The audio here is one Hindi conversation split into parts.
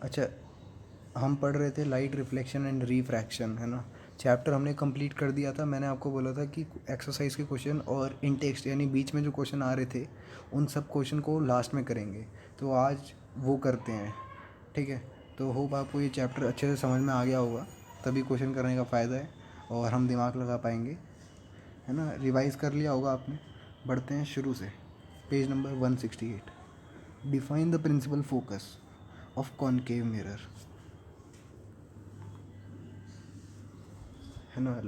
अच्छा, हम पढ़ रहे थे लाइट रिफ्लेक्शन एंड रिफ्रैक्शन, है ना। चैप्टर हमने कंप्लीट कर दिया था। मैंने आपको बोला था कि एक्सरसाइज के क्वेश्चन और इन टेक्स्ट यानी बीच में जो क्वेश्चन आ रहे थे उन सब क्वेश्चन को लास्ट में करेंगे, तो आज वो करते हैं, ठीक है। तो होप आपको ये चैप्टर अच्छे से समझ में आ गया होगा, तभी क्वेश्चन करने का फ़ायदा है और हम दिमाग लगा पाएंगे, है ना। रिवाइज़ कर लिया होगा आपने। बढ़ते हैं शुरू से, page number 168। Define the principal focus of concave mirror, है ना।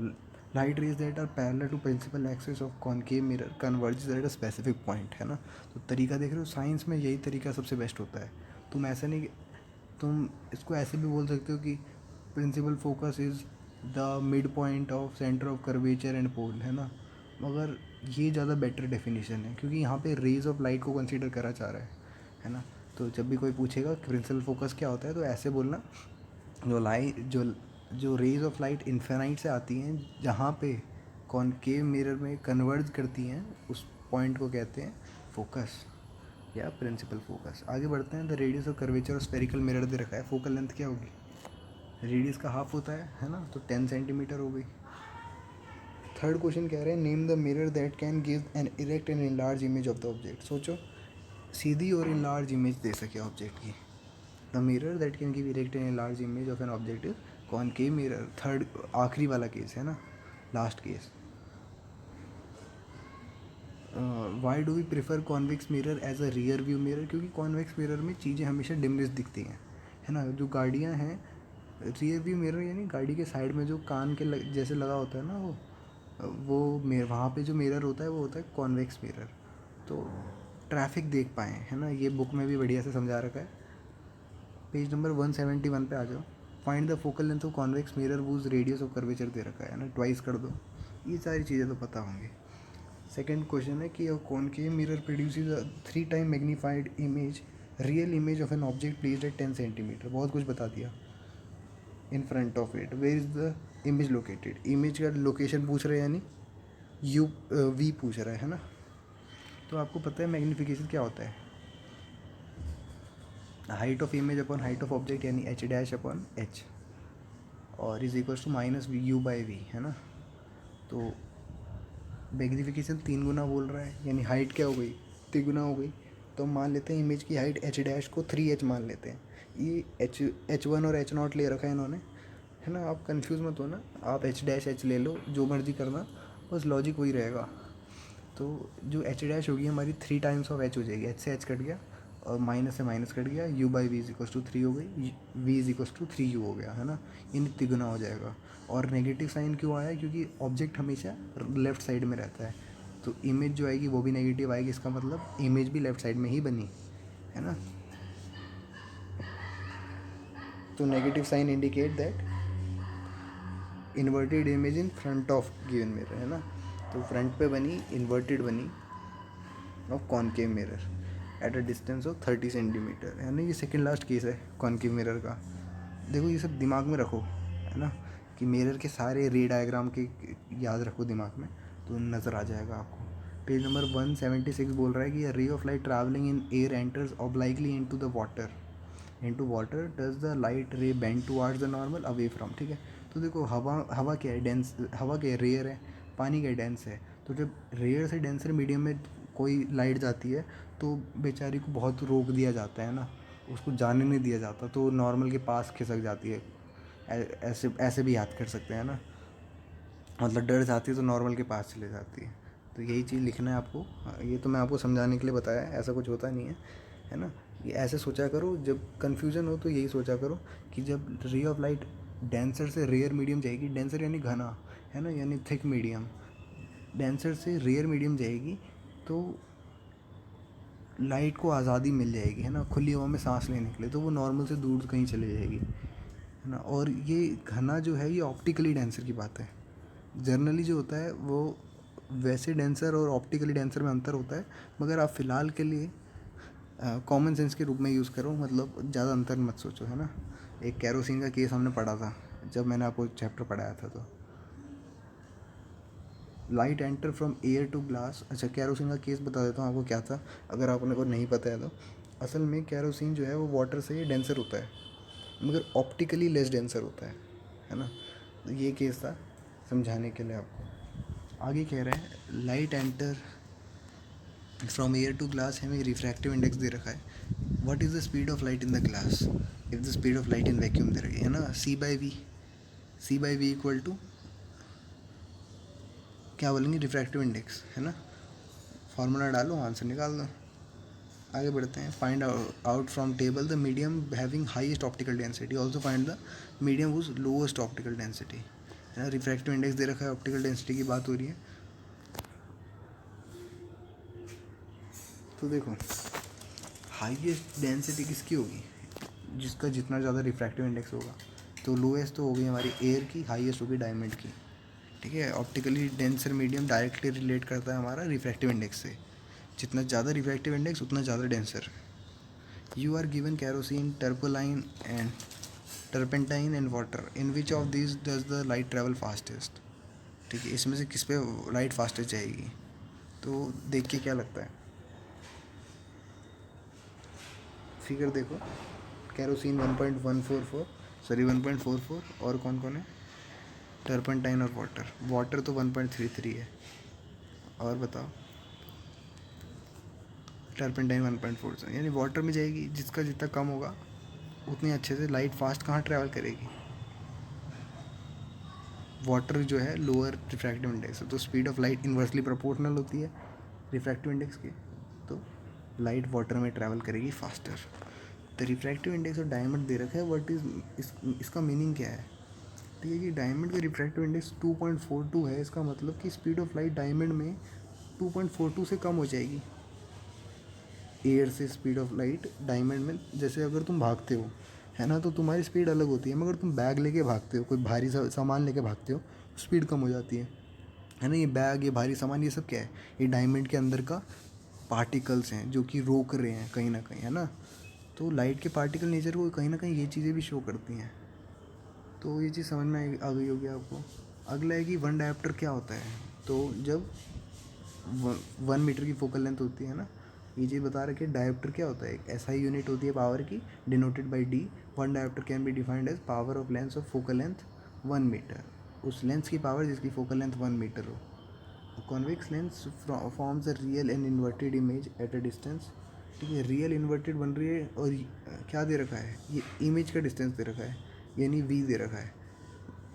Light rays that are parallel to principal axis of concave mirror converges at a specific point, है ना। तो तरीका देख रहे हो, साइंस में यही तरीका सबसे बेस्ट होता है। तुम ऐसे नहीं, तुम इसको ऐसे भी बोल सकते हो कि principal focus is the mid point of centre of curvature and pole, है ना। मगर ये ज़्यादा बेटर डेफिनेशन है क्योंकि यहाँ पे रेज ऑफ लाइट को कंसीडर करा जा रहा है ना। तो जब भी कोई पूछेगा प्रिंसिपल फोकस क्या होता है तो ऐसे बोलना, जो लाइट जो रेज ऑफ लाइट इन्फिनाइट से आती हैं जहाँ पे कॉनकेव मिरर में कन्वर्ज करती हैं, उस पॉइंट को कहते हैं फोकस या प्रिंसिपल फोकस। आगे बढ़ते हैं। The radius of curvature of spherical mirror दे रखा है, फोकल लेंथ क्या होगी, रेडियस का हाफ होता है ना, तो 10 सेंटीमीटर हो गई। थर्ड क्वेश्चन कह रहे हैं name the mirror that can give an erect and enlarge image of the object. सोचो सीधी और इन लार्ज इमेज दे सके ऑब्जेक्ट की। The mirror that can give erect and enlarge image of an object is concave mirror. Third आखिरी वाला केस है ना, last case. Why do we prefer convex mirror as a rear view mirror, क्योंकि कॉन्वेक्स मिरर में चीज़ें हमेशा डिमनेस दिखती हैं, है ना। जो गाड़ियाँ हैं, रियर व्यू मिरर यानी गाड़ी के साइड में जो कान के जैसे लगा होता है ना, वो वहाँ पे जो मिरर होता है वो होता है कॉन्वेक्स मिरर। तो ट्रैफिक देख पाएँ, है ना। ये बुक में भी बढ़िया से समझा रखा है। पेज नंबर 171 पे आ जाओ। Find the focal length of convex mirror whose radius of curvature दे रखा है ना, ट्वाइस कर दो। ये सारी चीज़ें तो पता होंगी। सेकेंड क्वेश्चन है कि concave mirror produces a 3 time magnified image, real image of an object placed at 10 centimetre. बहुत कुछ बता दिया। In front of it where is the image located, image का लोकेशन पूछ रहे हैं यानी यू वी पूछ रहा है ना। तो आपको पता है मैग्नीफिकेशन क्या होता है, height of image upon height of object यानी एच डैश अपॉन एच, और is equals to minus v u by v, है ना। तो मैग्नीफिकेशन 3 गुना बोल रहा है यानी हाइट क्या हो गई, 3 गुना हो गई। तो हम मान लेते हैं इमेज की हाइट एच डैश को 3h मान लेते हैं। ये H1 और H0 ले रखा है इन्होंने, है ना। आप कंफ्यूज मत हो ना, आप एच डैश एच ले लो, जो मर्जी करना, बस लॉजिक वही रहेगा। तो जो एच डैश होगी हमारी 3 टाइम्स ऑफ एच हो जाएगी, एच से एच कट गया और माइनस से माइनस कट गया, u by v is equals to 3 हो गई, we is equals to 3u हो गया, है ना। इन तिगुना हो जाएगा। और नेगेटिव साइन क्यों आया, क्योंकि ऑब्जेक्ट हमेशा लेफ्ट साइड में रहता है, तो इमेज जो आएगी वो भी नेगेटिव आएगी। इसका मतलब इमेज भी लेफ्ट साइड में ही बनी, है ना। तो negative sign indicate that inverted image in front of given mirror, है ना। तो फ्रंट पे बनी, इन्वर्टेड बनी of concave mirror at a distance of 30 centimetre, है ना। ये सेकेंड लास्ट केस है कॉनकेव मिरर का। देखो ये सब दिमाग में रखो, है ना, कि मिरर के सारे रे डायग्राम के याद रखो दिमाग में, तो नज़र आ जाएगा आपको। पेज नंबर 176 बोल रहा है कि ray of light travelling in air enters obliquely into water does the light ray bend towards the normal away from, ठीक है। तो देखो हवा क्या है, डेंस हवा क्या है, रेयर है। पानी क्या है, डेंस है। तो जब रेयर से डेंसर मीडियम में कोई लाइट जाती है तो बेचारी को बहुत रोक दिया जाता है ना, उसको जाने नहीं दिया जाता, तो नॉर्मल के पास खिसक जाती है। ऐसे ऐसे भी याद कर सकते हैं ना, मतलब डर जाती है तो नॉर्मल के पास चले जाती है। तो यही चीज़ लिखना है आपको। ये तो मैं आपको समझाने के लिए बताया है, ऐसा कुछ होता नहीं है ना। ये ऐसे सोचा करो, जब कन्फ्यूज़न हो तो यही सोचा करो कि जब रे ऑफ लाइट डेंसर से रेयर मीडियम जाएगी, डेंसर यानी घना, है ना, यानी थिक मीडियम, डेंसर से रेयर मीडियम जाएगी तो लाइट को आज़ादी मिल जाएगी, है ना, खुली हवा में सांस लेने के लिए, तो वो नॉर्मल से दूर कहीं चले जाएगी, है ना। और ये घना जो है ये ऑप्टिकली डेंसर की बात है। जनरली जो होता है वो वैसे डेंसर और ऑप्टिकली डेंसर में अंतर होता है, मगर आप फ़िलहाल के लिए कॉमन सेंस के रूप में यूज़ करो, मतलब ज़्यादा अंतर मत सोचो, है ना। एक कैरोसिन का केस हमने पढ़ा था जब मैंने आपको चैप्टर पढ़ाया था। तो light enter from air to glass, अच्छा कैरोसिन का केस बता देता हूँ आपको क्या था, अगर आपने को नहीं पता है तो। असल में कैरोसिन जो है वो वाटर से डेंसर होता है, मगर ऑप्टिकली लेस डेंसर होता है ना। तो ये केस था समझाने के लिए आपको। आगे कह रहे हैं light enter from air to glass, हमें रिफ्रैक्टिव इंडेक्स दे रखा है। What is the speed of light in the glass, if the speed of light in vacuum दे रखी है ना, c by v equal to क्या बोलेंगे, रिफ्रैक्टिव इंडेक्स है ना। फार्मूला डालो, आंसर निकाल दो। आगे बढ़ते हैं। Find out from table the medium having highest optical density, also find the medium whose lowest optical density, है ना। रिफ्रैक्टिव इंडेक्स दे रखा है, ऑप्टिकल डेंसिटी की बात हो रही है। तो देखो हाईएस्ट डेंसिटी किसकी होगी, जिसका जितना ज़्यादा रिफ्रैक्टिव इंडेक्स होगा। तो लोएस्ट तो हो गई हमारी एयर की, हाईएस्ट होगी डायमंड की, ठीक है। Optically denser medium directly relate करता है हमारा रिफ्रैक्टिव इंडेक्स से, जितना ज़्यादा रिफ्रैक्टिव इंडेक्स उतना ज़्यादा denser. You are given kerosene, turpentine and water, in which of this does the light travel fastest, ठीक है। इसमें से किस पे लाइट फास्टेस्ट जाएगी, तो देख के क्या लगता है, फिगर देखो। कैरोसिन 1.144, सॉरी 1.44, और कौन कौन है, टर्पेंटाइन और वाटर तो 1.33 है, और बताओ। टर्पेंटाइन 1.4, यानी वाटर में जाएगी, जिसका जितना कम होगा उतनी अच्छे से लाइट फास्ट कहाँ ट्रैवल करेगी, वाटर जो है लोअर रिफ्रैक्टिव इंडेक्स है, तो speed of light inversely proportional होती है रिफ्रैक्टिव इंडेक्स के, तो लाइट वाटर में ट्रैवल करेगी फास्टर। तो रिफ्रैक्टिव इंडेक्स और डायमंड दे रखा है, व्हाट इज इसका मीनिंग क्या है, ठीक है कि डायमंड का रिफ्रैक्टिव इंडेक्स 2.42 है, इसका मतलब कि स्पीड ऑफ लाइट डायमंड में 2.42 से कम हो जाएगी एयर से। स्पीड ऑफ लाइट डायमंड में, जैसे अगर तुम भागते हो है ना, तो तुम्हारी स्पीड अलग होती है, मगर तुम बैग लेके भागते हो, कोई भारी सामान लेके भागते हो, स्पीड कम हो जाती है ना। ये बैग, ये भारी सामान, ये सब क्या है, ये डायमंड के अंदर का पार्टिकल्स हैं जो कि रोक रहे हैं कहीं ना कहीं, है ना। तो लाइट के पार्टिकल नेचर को कहीं ना कहीं ये चीज़ें भी शो करती हैं। तो ये चीज़ समझ में आ गई होगी आपको। अगला है कि वन डायोप्टर क्या होता है। तो जब 1 मीटर की फोकल लेंथ होती है ना, ये चीज़ बता रखे डायोप्टर क्या होता है, एक ऐसा ही यूनिट होती है पावर की, denoted by D. One dioptre can be defined as power of lens of focal length 1 metre, उस लेंस की पावर जिसकी फोकल लेंथ 1 मीटर हो। Convex lens forms a real and inverted image at a distance, ठीक है। रियल इन्वर्टेड बन रही है, और क्या दे रखा है, ये इमेज का डिस्टेंस दे रखा है, यानी वी दे रखा है,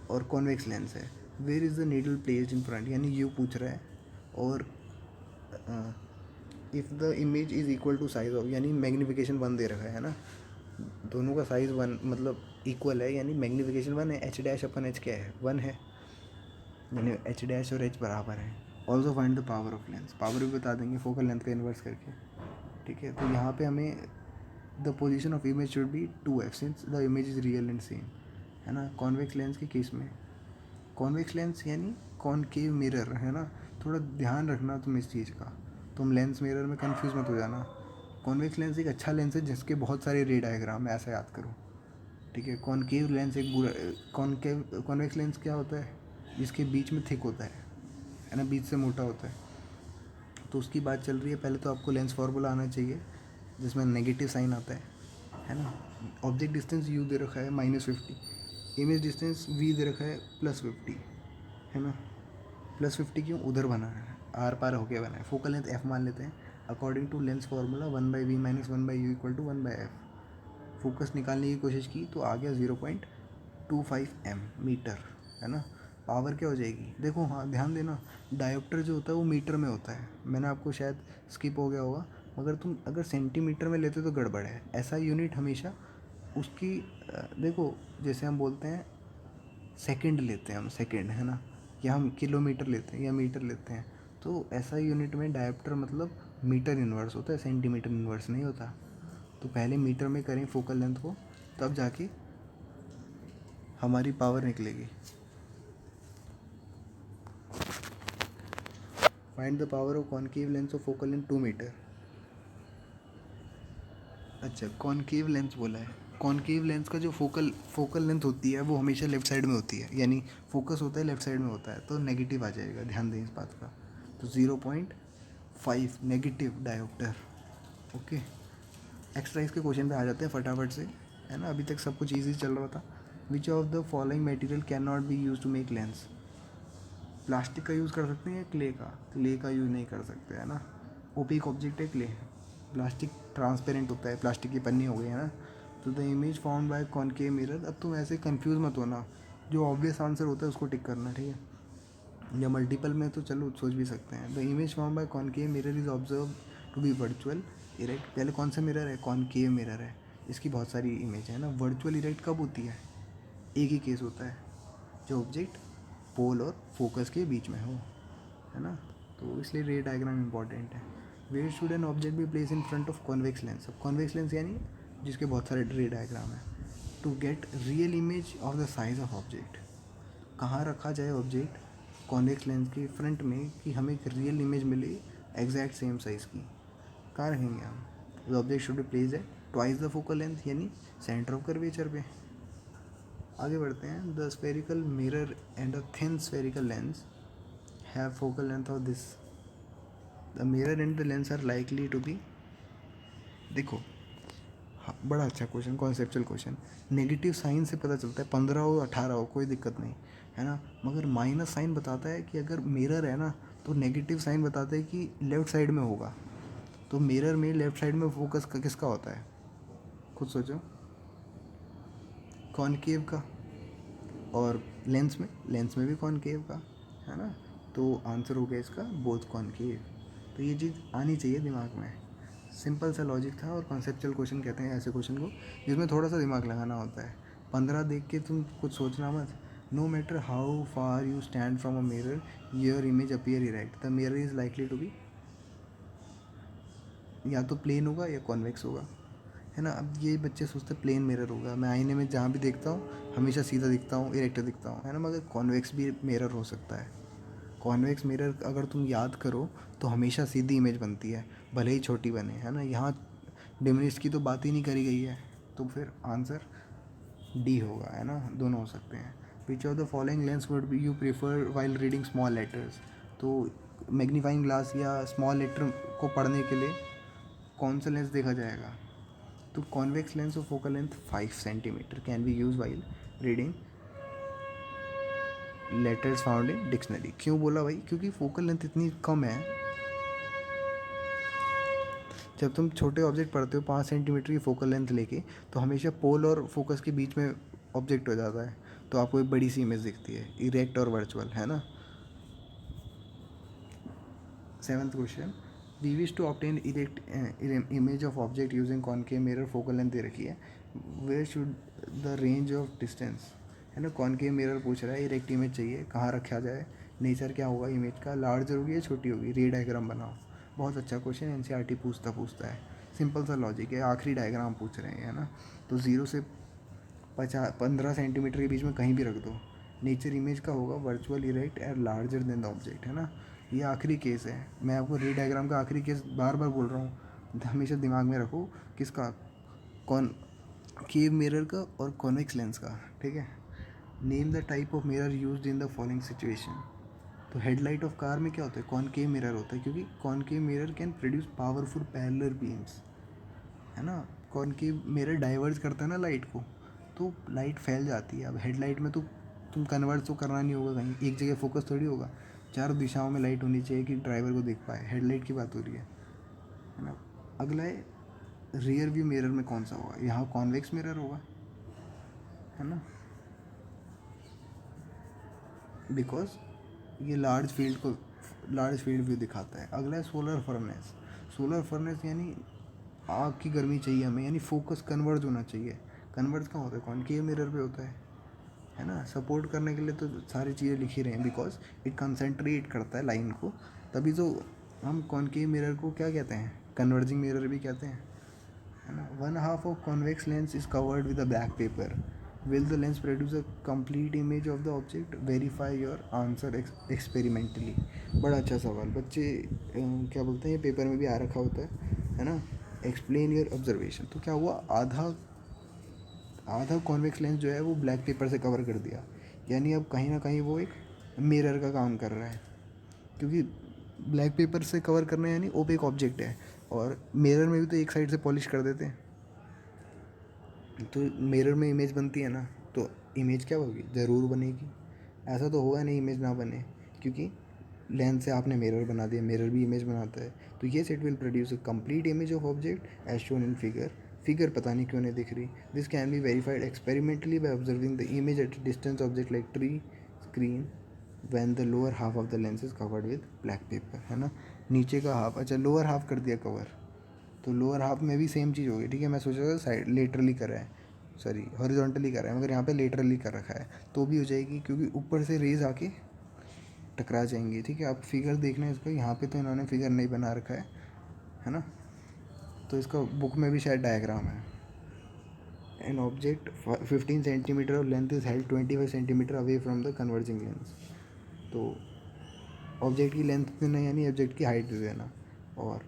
और कॉन्वेक्स लेंस है। Where is the needle placed in front, यानी यू पूछ रहा है, और if the image is equal to size of, यानी मैग्नीफिकेशन 1 दे रखा है ना, दोनों का साइज़ 1 मतलब इक्वल है, यानी मैग्नीफिकेशन 1 है। एच डैश अपन एच क्या है, 1 है, यानी एच डैश और एच बराबर है। Also find the power of lens, power भी बता देंगे फोकल लेंथ का इन्वर्स करके, ठीक है। तो यहाँ पे हमें the position of image should be 2f since the image is real and same, है ना। कॉन्वेक्स लेंस के केस में, कॉन्वेक्स लेंस यानी कॉनकेव मिरर, है ना। थोड़ा ध्यान रखना तुम इस चीज़ का, तुम लेंस मिरर में कंफ्यूज मत हो जाना। कॉन्वेक्स लेंस एक अच्छा लेंस है जिसके बहुत सारे रे डायग्राम है, ऐसा याद करो, ठीक है। कॉनकेव लेंस एक बुरा, कॉन्वेक्स लेंस क्या होता है, जिसके बीच में थिक होता है ना, बीच से मोटा होता है, तो उसकी बात चल रही है। पहले तो आपको लेंस फार्मूला आना चाहिए जिसमें नेगेटिव साइन आता है ना। ऑब्जेक्ट डिस्टेंस यू दे रखा है -50, इमेज डिस्टेंस वी दे रखा है +50, है ना। +50 क्यों, उधर बना है, आर पार होके बना है। फोकल लेंथ एफ मान लेते हैं, according to lens formula 1/v - 1/u = 1/f। Focus निकालने की कोशिश की तो आ गया 0.25 मीटर, है ना। पावर क्या हो जाएगी, देखो हाँ ध्यान देना, डायोप्टर जो होता है वो मीटर में होता है, मैंने आपको शायद स्किप हो गया होगा, मगर तुम अगर सेंटीमीटर में लेते तो गड़बड़ है। ऐसा यूनिट हमेशा उसकी देखो, जैसे हम बोलते हैं सेकंड लेते हैं हम, सेकंड, है ना, या हम किलोमीटर लेते हैं या मीटर लेते हैं, तो ऐसा यूनिट में डायोप्टर मतलब मीटर इन्वर्स होता है, सेंटीमीटर इन्वर्स नहीं होता। तो पहले मीटर में करें फोकल लेंथ को, तब जाके हमारी पावर निकलेगी। Find the power of concave lens of focal length 2 metre. अच्छा, कॉनकेव लेंस बोला है। कॉनकेव लेंस का जो फोकल लेंथ होती है वो हमेशा लेफ्ट साइड में होती है, यानी फोकस होता है लेफ्ट साइड में होता है, तो नेगेटिव आ जाएगा, ध्यान दें इस बात का। तो 0.5 नेगेटिव डायोप्टर, ओके। एक्सरसाइज के क्वेश्चन पे आ जाते हैं फटाफट से। है ना, अभी तक सब कुछ ईजी चल रहा था। Which of the following material can not be use to make lens? Plastic का यूज़ कर सकते हैं या क्ले का यूज़ नहीं कर सकते, है ना। ओपेक ऑब्जेक्ट है क्ले, प्लास्टिक ट्रांसपेरेंट होता है, प्लास्टिक की पन्नी हो गई, है ना। तो the image found by concave mirror, अब तुम ऐसे कंफ्यूज मत होना, जो ऑब्वियस आंसर होता है उसको टिक करना, ठीक है। या मल्टीपल में तो चलो सोच भी सकते हैं। The image found by concave mirror is observe to be virtual erect. पहले कौन सा मिरर है? कॉनकेव मिरर है, इसकी बहुत सारी इमेज है ना। वर्चुअल इरेक्ट कब होती है? एक ही केस होता है, जो ऑब्जेक्ट पोल और फोकस के बीच में हो, है ना। तो इसलिए रे डायग्राम इंपॉर्टेंट है। Where should an object be place in front of convex lens? अब कॉन्वेक्स लेंस यानी जिसके बहुत सारे रे डायग्राम है। To get real image of the size of object, कहाँ रखा जाए ऑब्जेक्ट कॉन्वेक्स लेंस के फ्रंट में कि हमें एक रियल इमेज मिले एग्जैक्ट सेम साइज़ की? कहाँ रखेंगे हम? The object should be place है ट्वाइस द फोकल लेंथ, यानी सेंटर ऑफ कर्वेचर पे। आगे बढ़ते हैं। The spherical mirror and a thin spherical lens have focal length of this, the mirror and the lens are likely to be. देखो, हाँ, बड़ा अच्छा question, conceptual question. Negative sign से पता चलता है 15 हो 18 हो कोई दिक्कत नहीं, है ना। मगर माइनस साइन बताता है कि अगर मिरर है ना, तो नेगेटिव साइन बताता है कि लेफ़्ट साइड में होगा। तो मिरर में लेफ़्ट साइड में फोकस किसका होता है? खुद सोचो। कॉनकेव का। और लेंस में भी कॉनकेव का, है ना। तो आंसर हो गया इसका बोथ कॉनकेव। तो ये चीज़ आनी चाहिए दिमाग में। सिंपल सा लॉजिक था, और कॉन्सेप्चुअल क्वेश्चन कहते हैं ऐसे क्वेश्चन को जिसमें थोड़ा सा दिमाग लगाना होता है। 15 देख के तुम कुछ सोचना मत। No matter how far you stand from a mirror your image appear erect, the mirror is likely to be या तो प्लेन होगा या कॉन्वेक्स होगा, है ना। अब ये बच्चे सोचते हैं प्लेन मिरर होगा, मैं आईने में जहाँ भी देखता हूँ हमेशा सीधा दिखता हूँ, इरेक्ट दिखता हूँ, है ना। मगर कॉन्वेक्स भी मिरर हो सकता है। कॉन्वेक्स मिरर अगर तुम याद करो तो हमेशा सीधी इमेज बनती है, भले ही छोटी बने, है ना। यहाँ डिमिनिश की तो बात ही नहीं करी गई है, तो फिर आंसर डी होगा, है ना। दोनों हो सकते हैं। विच of the following lens would be you prefer while reading small letters? तो मैग्नीफाइंग ग्लास या स्मॉल लेटर को पढ़ने के लिए कौन सा लेंस देखा जाएगा? तो convex lens of focal length 5 centimetre can be use while reading letters found in dictionary. क्यों बोला भाई? क्योंकि फोकल लेंथ इतनी कम है। जब तुम छोटे ऑब्जेक्ट पढ़ते हो 5 सेंटीमीटर की फोकल लेंथ लेके, तो हमेशा पोल और फोकस के बीच में ऑब्जेक्ट हो जाता है, तो आपको एक बड़ी सी इमेज दिखती है, इरेक्ट और वर्चुअल, है ना। 7th question. We wish to obtain erect image of object using concave mirror, focal length दे रखी है, where should the range of distance, है ना। कॉनकेव मिरर पूछ रहा है, इरेक्ट इमेज चाहिए, कहाँ रखा जाए, नेचर क्या होगा इमेज का, लार्जर होगी या छोटी होगी, रे डायग्राम बनाओ। बहुत अच्छा क्वेश्चन, एनसीईआरटी पूछता है। सिंपल सा लॉजिक है, आखिरी डायग्राम पूछ रहे हैं, है ना। तो 0 से 15 सेंटीमीटर के बीच में कहीं भी रख दो, नेचर इमेज का होगा virtual erect and larger than the object, है ना। ये आखिरी केस है, मैं आपको रे डायग्राम का आखिरी केस बार बार बोल रहा हूँ, हमेशा दिमाग में रखो। किसका? कौन केव मिरर का और कॉन्वेक्स लेंस का, ठीक है। Name the type of mirror used in the following situation. तो हेडलाइट ऑफ कार में क्या होता है? कॉनकेव मिरर होता है, क्योंकि concave mirror can produce powerful parallel beams, है ना। कॉनकेव मिरर डाइवर्ज करता है ना लाइट को, तो लाइट फैल जाती है। अब हेडलाइट में तो तुम कन्वर्ट तो करना नहीं होगा, कहीं एक जगह फोकस थोड़ी होगा, चारों दिशाओं में लाइट होनी चाहिए कि ड्राइवर को देख पाए। हेडलाइट की बात हो रही है ना। अगला है रियर व्यू मिरर में कौन सा होगा? यहाँ कॉन्वेक्स मिरर होगा, है ना, बिकॉज ये लार्ज फील्ड व्यू दिखाता है। अगला है सोलर फर्नेस। सोलर फर्नेस यानी आग की गर्मी चाहिए हमें, यानी फोकस कन्वर्ज होना चाहिए। कन्वर्ज कहाँ होता है? कॉनकेव मिरर पे होता है ना। सपोर्ट करने के लिए तो सारी चीज़ें लिखी रहे हैं, बिकॉज इट कंसंट्रेट करता है लाइन को, तभी तो हम कॉनकेव मिरर को क्या कहते हैं? कन्वर्जिंग मिरर भी कहते हैं, है ना। 1/2 of convex lens is covered with a black pepper, will the lens produce a complete image of the object, verify your answer experimentally. बड़ा अच्छा सवाल, बच्चे क्या बोलते हैं, ये पेपर में भी आ रखा होता है ना। Explain your observation. तो क्या हुआ, आधा आधा कॉन्वेक्स लेंस जो है वो ब्लैक पेपर से कवर कर दिया, यानी अब कहीं ना कहीं वो एक मिरर का काम कर रहा है, क्योंकि ब्लैक पेपर से कवर करना यानी ओपेक ऑब्जेक्ट है, और मिरर में भी तो एक साइड से पॉलिश कर देते हैं, तो मिरर में इमेज बनती है ना, तो इमेज क्या होगी, ज़रूर बनेगी। ऐसा तो होगा नहीं इमेज ना बने, क्योंकि लेंस से आपने मिरर बना दिया, मिरर भी इमेज बनाता है। तो yes, it will produce a complete image of object as shown in figure. Figure पता नहीं क्यों नहीं दिख रही। This can be verified experimentally by observing the image at distance object like tree, screen, when the lower half of the lens is covered with black paper, है ना। नीचे का हाफ, अच्छा लोअर हाफ कर दिया कवर, तो लोअर हाफ में भी सेम चीज़ होगी, ठीक है। मैं सोच रहा था साइड लेटरली कर रहा है, सॉरी हॉरिजॉन्टली कर रहा है, मगर यहाँ पे लेटरली कर रखा है तो भी हो जाएगी, क्योंकि ऊपर से रेज आके टकरा जाएंगी, ठीक है। आप फिगर देखना है इसको, यहाँ पे तो इन्होंने फिगर नहीं बना रखा है ना। तो इसका बुक में भी शायद डायग्राम है। An object 15 centimetre of length is held 25 centimetre away from the converging lens. तो ऑब्जेक्ट की लेंथ देना यानी ऑब्जेक्ट की हाइट दे देना, और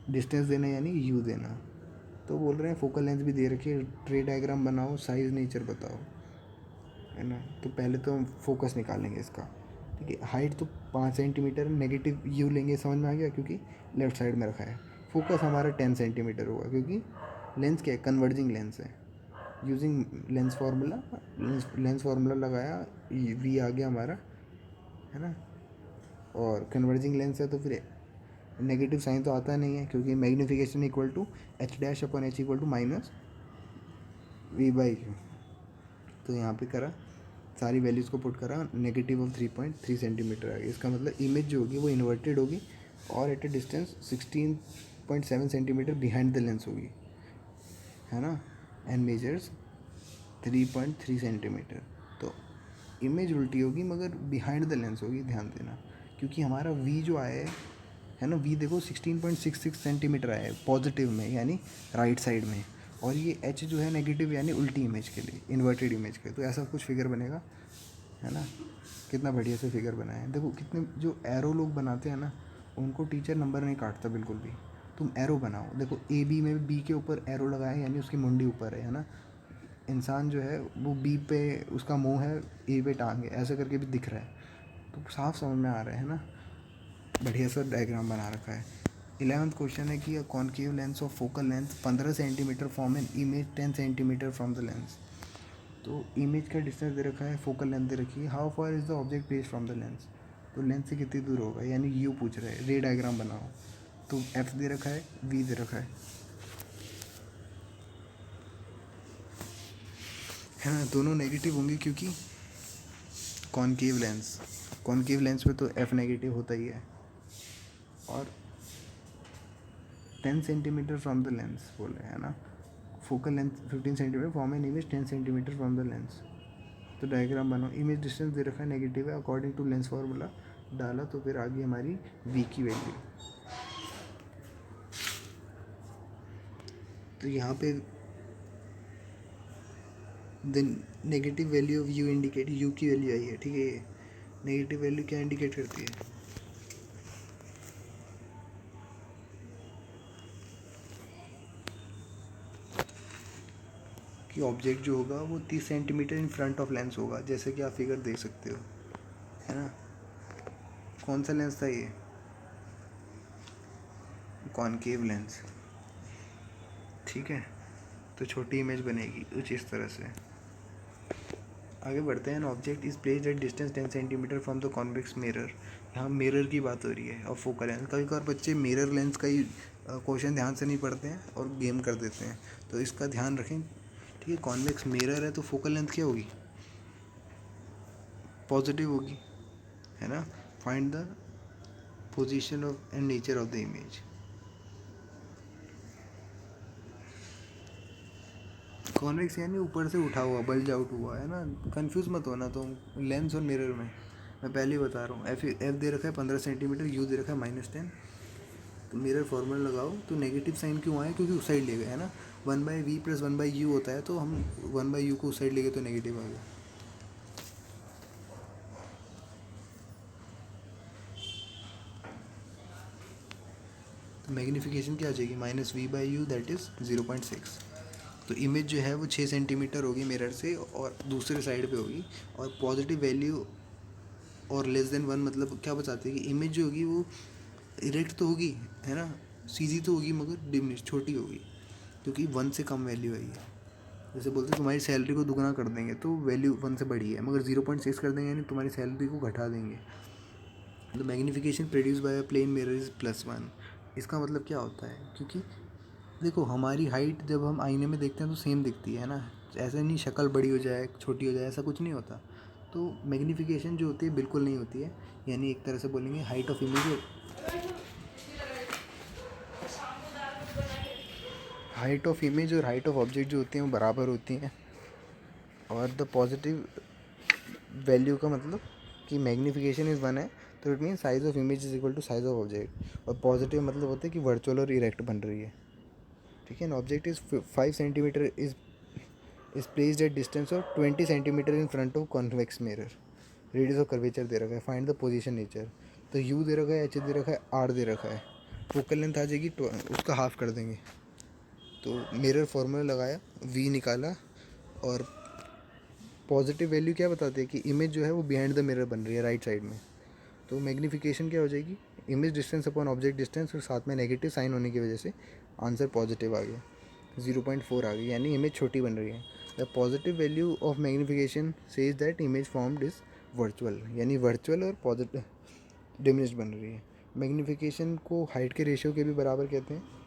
डिस्टेंस देना यानी यू देना। तो बोल रहे हैं फोकल लेंथ भी दे रखी है, ट्रे डायग्राम बनाओ, साइज नेचर बताओ, है ना। तो पहले तो हम फोकस निकालेंगे इसका, ठीक है। हाइट तो 5 सेंटीमीटर, नेगेटिव यू लेंगे, समझ में आ गया, क्योंकि लेफ्ट साइड में रखा है। फोकस हमारा 10 सेंटीमीटर होगा, क्योंकि लेंस क्या है, कन्वर्जिंग लेंस है। Using lens formula, lens formula लगाया, वी आ गया हमारा, है ना। और कन्वर्जिंग लेंस है तो फिर नेगेटिव साइन तो आता नहीं है, क्योंकि magnification equal to h dash upon h equal to minus v by u. तो यहाँ पे करा, सारी वैल्यूज़ को पुट करा, नेगेटिव ऑफ 3.3 सेंटीमीटर आ गई। इसका मतलब इमेज जो होगी वो इन्वर्टेड होगी और at a distance 16.7 centimetre behind the lens होगी, है ना। And measures 3.3 centimetre. तो इमेज उल्टी होगी मगर बिहाइंड द लेंस होगी, ध्यान देना, क्योंकि हमारा वी जो आया है ना, वी देखो 16.66 सेंटीमीटर आया है पॉजिटिव में, यानी राइट साइड में, और ये एच जो है नेगेटिव यानी उल्टी इमेज के लिए, इन्वर्टेड इमेज के। तो ऐसा कुछ फिगर बनेगा, है ना। कितना बढ़िया से फिगर बनाया है, देखो कितने जो एरो लोग बनाते हैं ना, उनको टीचर नंबर नहीं काटता बिल्कुल भी। तुम एरो बनाओ, देखो ए बी में बी के ऊपर एरो लगाया है, यानी उसकी मुंडी ऊपर है ना। इंसान जो है वो बी पे उसका मुंह है, ए पे टांग है, ऐसा करके भी दिख रहा है, तो साफ समझ में आ रहा है ना। बढ़िया सा डायग्राम बना रखा है। 11th क्वेश्चन है कि concave lens of focal length 15 centimetre form an image 10 centimetre from the lens. तो इमेज का डिस्टेंस दे रखा है, फोकल लेंथ दे रखी है, how far is the object place from the lens. तो लेंस से कितनी दूर होगा, यानी यू पूछ रहा है, रे डायग्राम बनाओ। तो एफ दे रखा है, वी दे रखा है ना। दोनों नेगेटिव होंगे क्योंकि कॉन्केव लेंस में तो एफ नेगेटिव होता ही है। और 10 सेंटीमीटर फ्रॉम द लेंस बोले, है ना। Focal length 15 centimetre, form an image 10 centimetre from the lens. तो डायग्राम बनाओ, इमेज डिस्टेंस दे रखा है नेगेटिव है, अकॉर्डिंग टू लेंस फार्मूला डाला, तो फिर आ गई हमारी वी की वैल्यू। तो यहाँ पे the negative value of you indicate, you की वैल्यू आई है, ठीक है। ये नेगेटिव वैल्यू क्या इंडिकेट करती है, कि ऑब्जेक्ट जो होगा वो 30 centimetre in front of lens होगा, जैसे कि आप फिगर देख सकते हो, है ना। कौन सा लेंस था ये, कॉनकेव लेंस, ठीक है। तो छोटी इमेज बनेगी कुछ इस तरह से। आगे बढ़ते हैं। Object is placed at distance 10 centimetre from the convex mirror. यहाँ मिरर की बात हो रही है और फोकल लेंस। कभी कभार बच्चे मिरर लेंस का ही क्वेश्चन ध्यान से नहीं पढ़ते हैं और गेम कर देते हैं, तो इसका ध्यान रखें, ठीक है। कॉन्वेक्स मिरर है तो फोकल लेंथ क्या होगी, पॉजिटिव होगी, है ना। Find the position of and nature of the image. Convex यानी ऊपर से उठा हुआ, बल्ज आउट हुआ, है ना। कंफ्यूज मत होना तुम लेंस और मिरर में, मैं पहले ही बता रहा हूँ। एफ दे रखा है 15 सेंटीमीटर, यू दे रखा है -10। तो मिरर फॉर्मूला लगाओ, तो नेगेटिव साइन क्यों आया, क्योंकि उस साइड ले गए, है ना। 1/v + 1/u होता है, तो हम 1/u को उस साइड ले गए तो नेगेटिव आ गया। तो मैग्नीफिकेशन क्या आ जाएगी, -v/u, दैट इज़ 0.6। तो इमेज जो है वो 6 सेंटीमीटर होगी मिरर से और दूसरे साइड पे होगी, और पॉजिटिव वैल्यू और <<1 मतलब क्या बताती है कि इमेज जो होगी वो इरेक्ट तो होगी, है ना, सीधी तो होगी, मगर डिमिनिश छोटी होगी, क्योंकि 1 से कम वैल्यू है ये। जैसे बोलते हैं तुम्हारी सैलरी को दुगना कर देंगे तो वैल्यू 1 से बड़ी है, मगर 0.6 कर देंगे यानी तुम्हारी सैलरी को घटा देंगे। The magnification produce by a plane mirror is +1। इसका मतलब क्या होता है, क्योंकि देखो हमारी हाइट जब हम आईने में देखते हैं तो सेम दिखती है ना, ऐसे नहीं शक्ल बड़ी हो जाए छोटी हो जाए, ऐसा कुछ नहीं होता। तो मैग्नीफिकेशन जो होती है बिल्कुल नहीं होती है, यानी एक तरह से बोलेंगे height of image, height of image और हाइट ऑफ ऑब्जेक्ट जो होती हैं वो बराबर होती हैं। और द पॉजिटिव वैल्यू का मतलब कि मैग्नीफिकेशन इज़ 1 है तो it mean size of image is equal to size of object, और पॉजिटिव मतलब होता है कि वर्चुअल और इरेक्ट बन रही है। ठीक है ना, object is 5 centimetre is placed at distance of 20 centimetre in front of convex mirror, radius of curvature दे रखा है, फाइंड द पोजीशन नेचर। तो यू दे रखा है, एच दे रखा है, आर दे रखा है, फोकल लेंथ आ जाएगी उसका हाफ कर देंगे। तो मिरर फॉर्मूला लगाया, वी निकाला, और पॉजिटिव वैल्यू क्या बताती है कि इमेज जो है वो बिहाइंड द मिरर बन रही है राइट साइड में। तो मैग्नीफिकेशन क्या हो जाएगी, image distance upon object distance, और साथ में नेगेटिव साइन होने की वजह से आंसर पॉजिटिव आ गया, 0.4 आ गई, यानी इमेज छोटी बन रही है। The positive value of magnification says that image formed is virtual, यानी वर्चुअल और पॉजिटिव डिमिनिश्ड बन रही है। मैग्नीफिकेशन को हाइट के रेशियो के भी बराबर कहते हैं।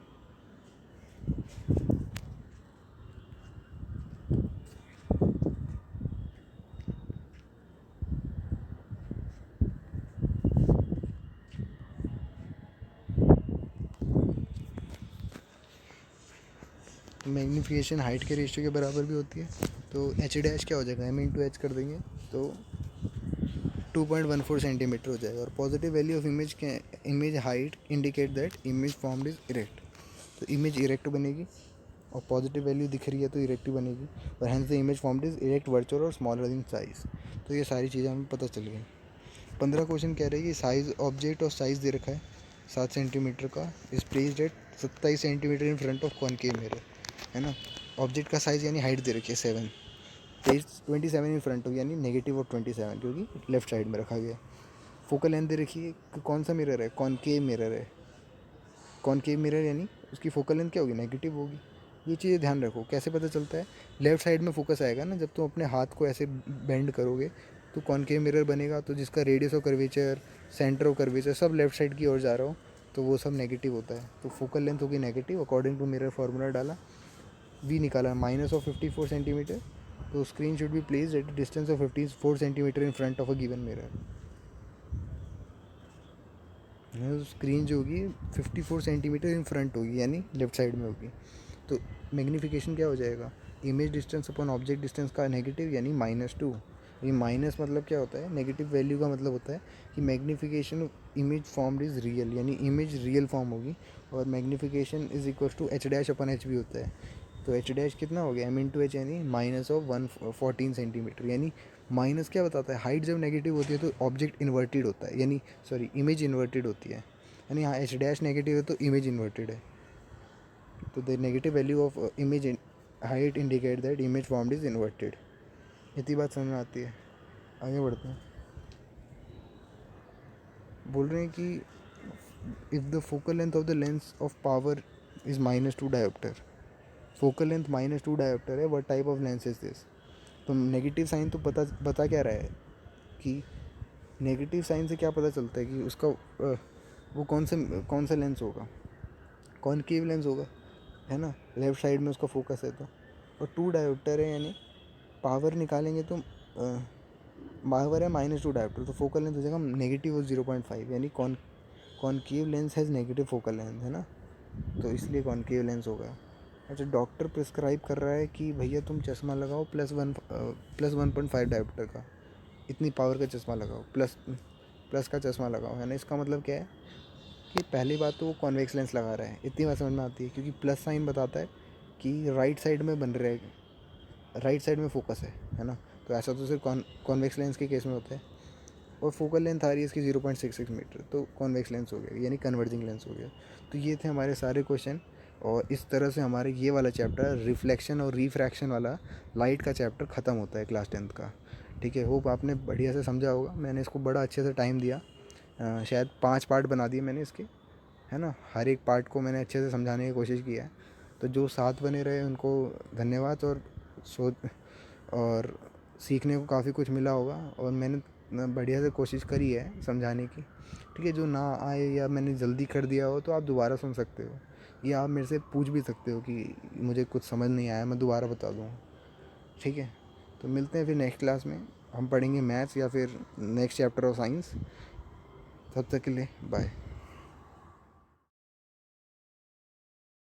मैग्नीफिकेशन हाइट के रेशियो के बराबर भी होती है। तो एच डैश क्या हो जाएगा, एम इंटू एच कर देंगे तो 2.14 सेंटीमीटर हो जाएगा। और positive value of image height indicate that image formed is erect, तो इमेज इरेक्ट बनेगी, और पॉजिटिव वैल्यू दिख रही है तो इरेक्ट बनेगी, और hence the image formed is erect, virtual और स्मॉलर इन साइज। तो ये सारी चीज़ें हमें पता चल गई। 15 क्वेश्चन कह रहे हैं कि साइज ऑब्जेक्ट और साइज दे रखा है 7 सेंटीमीटर का, इस placed at 27 centimetre in front of concave mirror, है ना। ऑब्जेक्ट का साइज़ यानी हाइट दे रखी है 7, पेज 27 इन फ्रंट ऑफ यानी नेगेटिव ऑफ 27, क्योंकि लेफ्ट साइड में रखा गया है। फोकल लेंथ दे रखी है कि कौन सा मिरर है, कॉनकेव मिरर है, कॉनकेव मिरर यानी उसकी फोकल लेंथ क्या होगी, नेगेटिव होगी। ये चीज़ें ध्यान रखो, कैसे पता चलता है, लेफ्ट साइड में फोकस आएगा ना, जब तुम अपने हाथ को ऐसे बेंड करोगे तो कॉनकेव मिरर बनेगा, तो जिसका radius of curvature, centre of curvature सब लेफ्ट साइड की ओर जा रहा हो तो वो सब नेगेटिव होता है, तो फोकल लेंथ होगी negative. According to mirror formula डाला, वी निकाला माइनस ऑफ 54 सेंटीमीटर, तो screen should be placed at distance of 54 centimetre in front of a given mirror. Screen जो होगी 54 सेंटीमीटर इन फ्रंट होगी, यानी लेफ्ट साइड में होगी। तो मैग्नीफिकेशन क्या हो जाएगा, image distance upon object distance का नेगेटिव यानी -2। ये माइनस मतलब क्या होता है, नेगेटिव वैल्यू का मतलब होता है कि magnification image formed is real, यानी इमेज रियल फॉर्म होगी। और magnification is equal to h dash upon h भी होता है। तो एच डैश कितना हो गया, एम इंटू एच, यानी -114 सेंटीमीटर, यानी माइनस क्या बताता है, हाइट जब नेगेटिव होती है तो ऑब्जेक्ट इन्वर्टेड होता है, यानी सॉरी इमेज इन्वर्टेड होती है, यानी हाँ एच डैश नेगेटिव है तो इमेज इन्वर्टेड है। तो the negative value of image height indicate that image formed is inverted. इतनी बात समझ में आती है, आगे बढ़ते हैं। बोल रहे हैं कि if the focal length of the lens of power is -2 dioptre, focal length -2 dioptre है, what type of lens is this. तो नेगेटिव साइन तो बता क्या रहा है कि नेगेटिव साइन से क्या पता चलता है कि उसका वो कौन सा लेंस होगा, कॉनकेव लेंस होगा, है ना, लेफ्ट साइड में उसका फोकस है तो। और 2 डायोप्टर है, यानी पावर निकालेंगे तो पावर है -2 डायोप्टर, तो फोकल लेंथ हो जाएगा नेगेटिव और 0.5, यानी concave lens has negative focal length, है ना, तो इसलिए कॉनकेव लेंस होगा। अच्छा, डॉक्टर प्रिस्क्राइब कर रहा है कि भैया तुम चश्मा लगाओ +1.5 डायोप्टर का, इतनी पावर का चश्मा लगाओ, प्लस का चश्मा लगाओ, है ना। इसका मतलब क्या है कि पहली बात तो वो कॉन्वेक्स लेंस लगा रहा है, इतनी बात समझ में आती है, क्योंकि प्लस साइन बताता है कि राइट साइड में बन रहा है, राइट साइड में फोकस है ना। तो ऐसा तो सिर्फ कॉन्वेक्स लेंस के केस में होता है। और फोकल लेंथ आ रही है इसकी 0.66 मीटर, तो कॉन्वेक्स लेंस हो गया, यानी कन्वर्जिंग लेंस हो गया। तो ये थे हमारे सारे क्वेश्चन, और इस तरह से हमारे ये वाला चैप्टर रिफ्लेक्शन और रिफ्रैक्शन वाला लाइट का चैप्टर ख़त्म होता है क्लास 10th का। ठीक है, होप आपने बढ़िया से समझा होगा, मैंने इसको बड़ा अच्छे से टाइम दिया, शायद 5 पार्ट बना दिए मैंने इसके, है ना। हर एक पार्ट को मैंने अच्छे से समझाने की कोशिश की है। तो जो साथ बने रहे उनको धन्यवाद, और सोच और सीखने को काफ़ी कुछ मिला होगा, और मैंने बढ़िया से कोशिश करी है समझाने की। ठीक है, जो ना आए या मैंने जल्दी कर दिया हो तो आप दोबारा सुन सकते हो, या आप मेरे से पूछ भी सकते हो कि मुझे कुछ समझ नहीं आया, मैं दोबारा बता दूँगा। ठीक है, तो मिलते हैं फिर नेक्स्ट क्लास में, हम पढ़ेंगे मैथ्स या फिर नेक्स्ट चैप्टर ऑफ साइंस। तब तक के लिए बाय।